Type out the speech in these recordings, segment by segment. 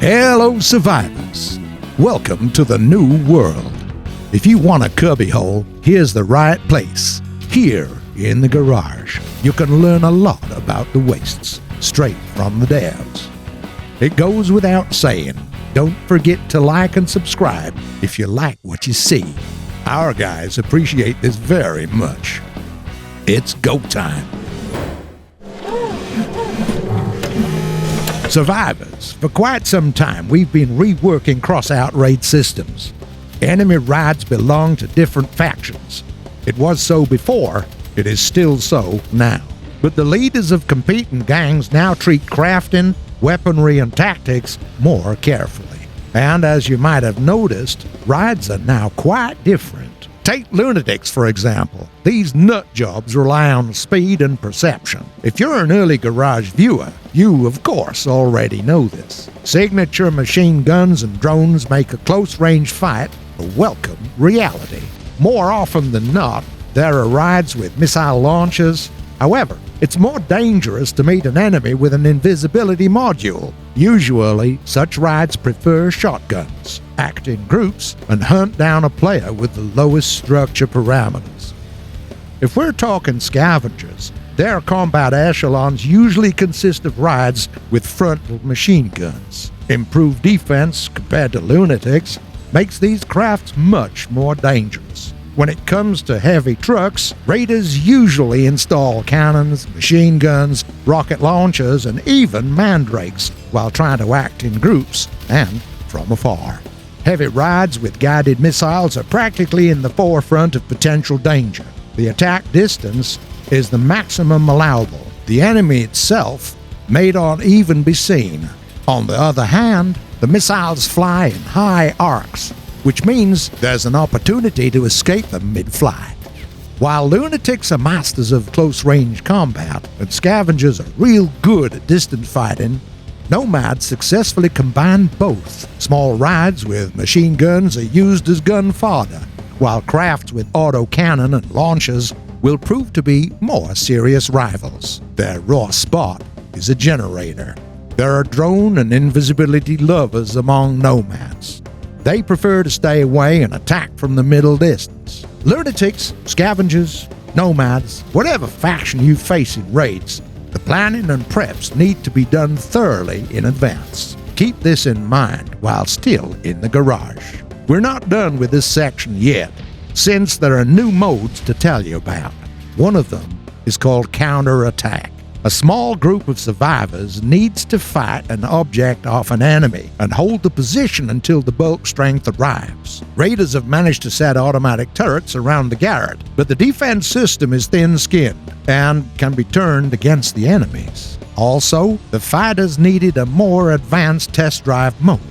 Hello, survivors. Welcome to the new world. If you want a cubbyhole, here's the right place. Here in the garage, you can learn a lot about the wastes, straight from the devs. It goes without saying, don't forget to like and subscribe if you like what you see. Our guys appreciate this very much. It's go time. Survivors, for quite some time we've been reworking Crossout raid systems. Enemy raids belong to different factions. It was so before, it is still so now. But the leaders of competing gangs now treat crafting, weaponry, and tactics more carefully. And as you might have noticed, raids are now quite different. Take lunatics, for example. These nut jobs rely on speed and perception. If you're an early garage viewer, you, of course, already know this. Signature machine guns and drones make a close-range fight a welcome reality. More often than not, there are raids with missile launchers. However, it's more dangerous to meet an enemy with an invisibility module. Usually, such raids prefer shotguns, act in groups, and hunt down a player with the lowest structure parameters. If we're talking scavengers, their combat echelons usually consist of raids with frontal machine guns. Improved defense compared to lunatics makes these crafts much more dangerous. When it comes to heavy trucks, raiders usually install cannons, machine guns, rocket launchers, and even mandrakes while trying to act in groups and from afar. Heavy raids with guided missiles are practically in the forefront of potential danger. The attack distance is the maximum allowable. The enemy itself may not even be seen. On the other hand, the missiles fly in high arcs, which means there's an opportunity to escape them mid-flight. While lunatics are masters of close-range combat and scavengers are real good at distance fighting, nomads successfully combine both. Small raids with machine guns are used as gun fodder, while crafts with autocannon and launchers will prove to be more serious rivals. Their raw spot is a generator. There are drone and invisibility lovers among nomads. They prefer to stay away and attack from the middle distance. Lunatics, scavengers, nomads, whatever faction you face in raids, the planning and preps need to be done thoroughly in advance. Keep this in mind while still in the garage. We're not done with this section yet, since there are new modes to tell you about. One of them is called counterattack. A small group of survivors needs to fight an object off an enemy and hold the position until the bulk strength arrives. Raiders have managed to set automatic turrets around the garret, but the defense system is thin-skinned and can be turned against the enemies. Also, the fighters needed a more advanced test drive mode.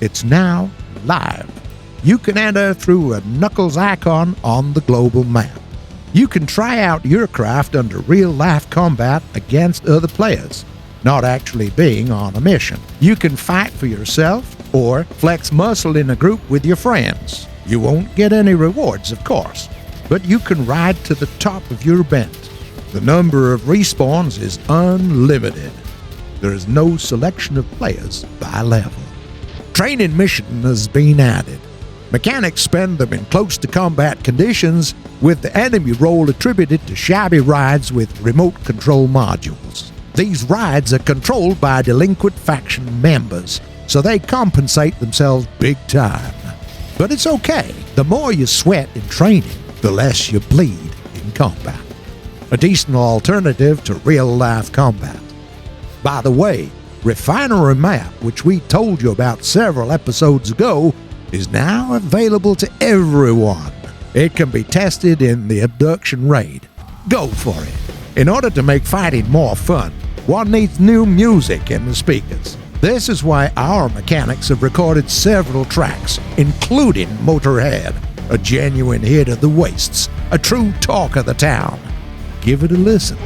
It's now live. You can enter through a Knuckles icon on the global map. You can try out your craft under real-life combat against other players, not actually being on a mission. You can fight for yourself or flex muscle in a group with your friends. You won't get any rewards, of course, but you can ride to the top of your bent. The number of respawns is unlimited. There is no selection of players by level. Training mission has been added. Mechanics spend them in close-to-combat conditions, with the enemy role attributed to shabby raids with remote control modules. These raids are controlled by delinquent faction members, so they compensate themselves big time. But it's okay. The more you sweat in training, the less you bleed in combat. A decent alternative to real-life combat. By the way, Refinery Map, which we told you about several episodes ago, is now available to everyone. It can be tested in the abduction raid. Go for it. In order to make fighting more fun, one needs new music in the speakers. This is why our mechanics have recorded several tracks, including Motorhead, a genuine hit of the wastes, a true talk of the town. Give it a listen.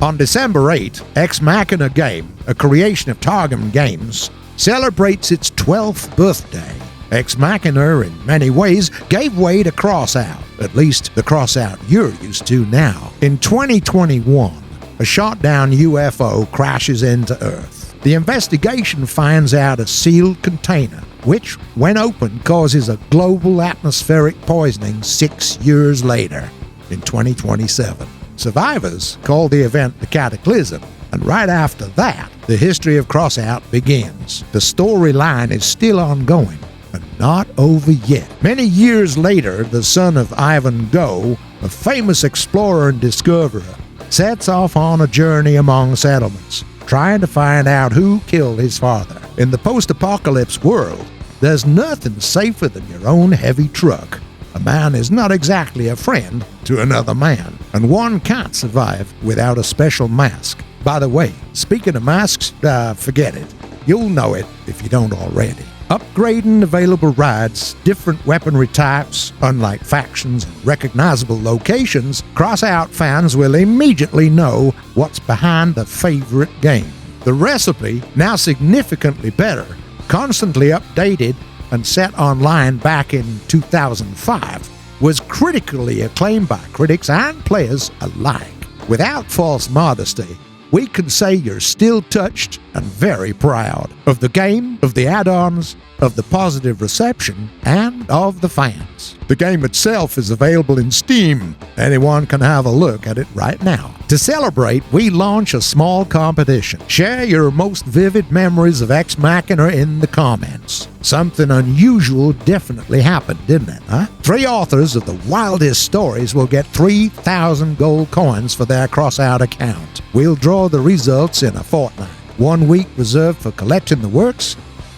On December 8, Ex Machina Game, a creation of Targum Games, celebrates its 12th birthday. Ex Machina, in many ways, gave way to Crossout, at least the Crossout you're used to now. In 2021, a shot-down UFO crashes into Earth. The investigation finds out a sealed container, which, when opened, causes a global atmospheric poisoning 6 years later, in 2027. Survivors call the event the Cataclysm, and right after that, the history of Crossout begins. The storyline is still ongoing, and not over yet. Many years later, the son of Ivan Go, a famous explorer and discoverer, sets off on a journey among settlements, trying to find out who killed his father. In the post-apocalypse world, there's nothing safer than your own heavy truck. A man is not exactly a friend to another man, and one can't survive without a special mask. By the way, speaking of masks, forget it. You'll know it if you don't already. Upgrading available rides, different weaponry types, unlike factions and recognizable locations, Crossout fans will immediately know what's behind the favorite game. The recipe, now significantly better, constantly updated, and set online back in 2005, was critically acclaimed by critics and players alike. Without false modesty, we can say you're still touched and very proud of the game, of the add-ons, of the positive reception, and of the fans. The game itself is available in Steam. Anyone can have a look at it right now. To celebrate, we launch a small competition. Share your most vivid memories of Ex Machina in the comments. Something unusual definitely happened, didn't it, huh? 3 authors of the wildest stories will get 3,000 gold coins for their Crossout account. We'll draw the results in a fortnight. 1 week reserved for collecting the works,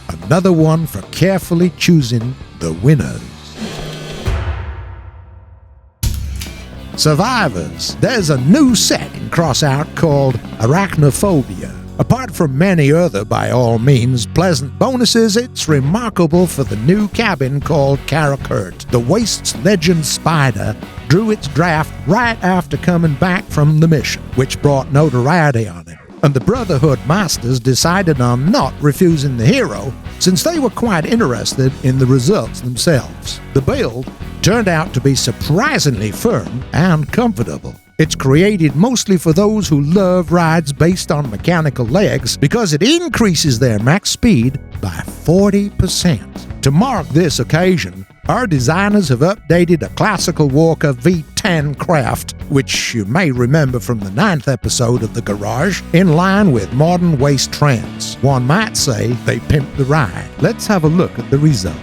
another one for carefully choosing the winners. Survivors, there's a new set in Crossout called Arachnophobia. Apart from many other, by all means, pleasant bonuses, it's remarkable for the new cabin called Karakurt. The Waste's legend spider drew its draft right after coming back from the mission, which brought notoriety on him. And the Brotherhood Masters decided on not refusing the hero, since they were quite interested in the results themselves. The build turned out to be surprisingly firm and comfortable. It's created mostly for those who love rides based on mechanical legs because it increases their max speed by 40%. To mark this occasion, our designers have updated a classical Walker V10 craft, which you may remember from the 9th episode of The Garage, in line with modern waste trends. One might say they pimped the ride. Let's have a look at the result.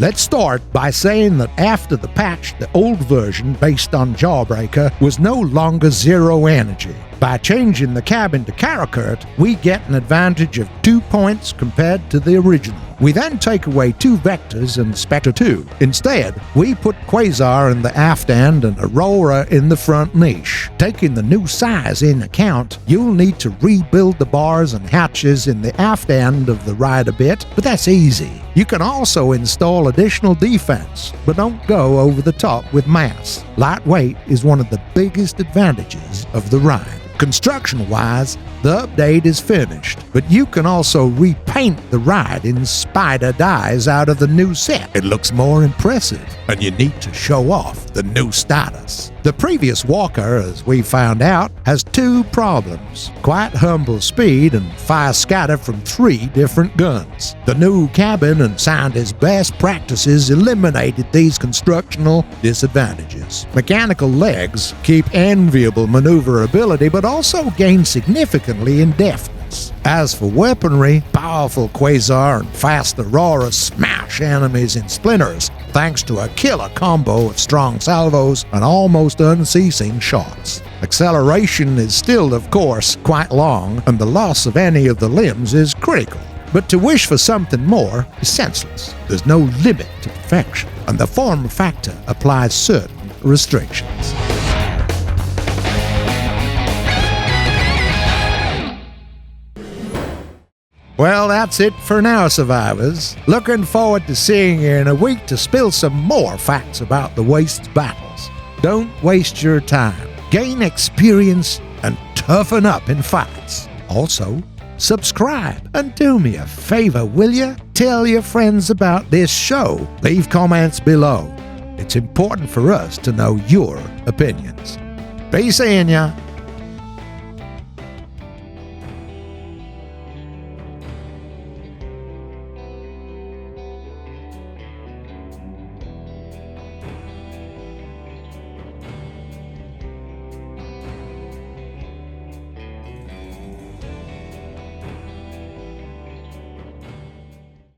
Let's start by saying that after the patch, the old version, based on Jawbreaker, was no longer zero energy. By changing the cabin to Karakurt, we get an advantage of 2 points compared to the original. We then take away 2 vectors and Spectre 2. Instead, we put Quasar in the aft end and Aurora in the front niche. Taking the new size in account, you'll need to rebuild the bars and hatches in the aft end of the ride a bit, but that's easy. You can also install additional defense, but don't go over the top with mass. Lightweight is one of the biggest advantages of the ride. Construction-wise, the update is finished, but you can also repaint the ride in spider dyes out of the new set. It looks more impressive, and you need to show off the new status. The previous Walker, as we found out, has 2 problems: quite humble speed and fire scatter from 3 different guns. The new cabin and scientists' best practices eliminated these constructional disadvantages. Mechanical legs keep enviable maneuverability, but also gain significantly in deftness. As for weaponry, powerful Quasar and fast Aurora smash enemies in splinters, thanks to a killer combo of strong salvos and almost unceasing shots. Acceleration is still, of course, quite long, and the loss of any of the limbs is critical. But to wish for something more is senseless. There's no limit to perfection, and the form factor applies certain restrictions. Well, that's it for now, survivors. Looking forward to seeing you in a week to spill some more facts about the Waste's battles. Don't waste your time. Gain experience and toughen up in fights. Also, subscribe and do me a favor, will ya? Tell your friends about this show. Leave comments below. It's important for us to know your opinions. Be seeing ya.